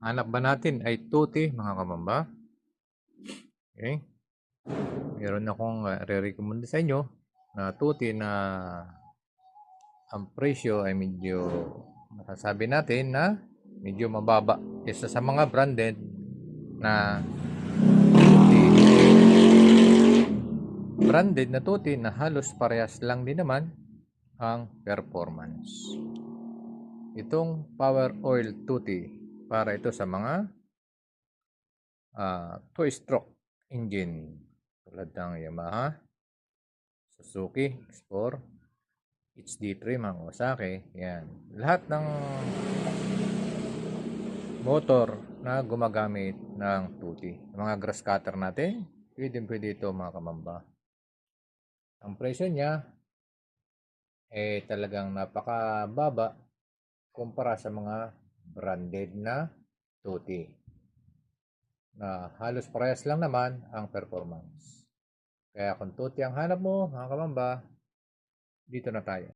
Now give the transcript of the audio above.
hanap ba natin ay tuti mga kamamba. Okay. Meron akong re-recommend sa inyo na tuti na ang presyo ay medyo masasabi natin na medyo mababa kaysa sa mga branded na tuti. Branded na tuti na halos parehas lang din naman ang performance. Itong Power Oil Tuti para ito sa mga 2-stroke engine tulad ng Yamaha, Suzuki, Explorer, HD3, mga Kawasaki. Yan. Lahat ng motor na gumagamit ng tuti. Mga grass cutter natin, pwede ito mga kamamba. Ang presyo niya talagang napakababa kumpara sa mga branded na tuti na halos parehas lang naman ang performance. Kaya kung tuti ang hanap mo mga kamamba, dito na tayo.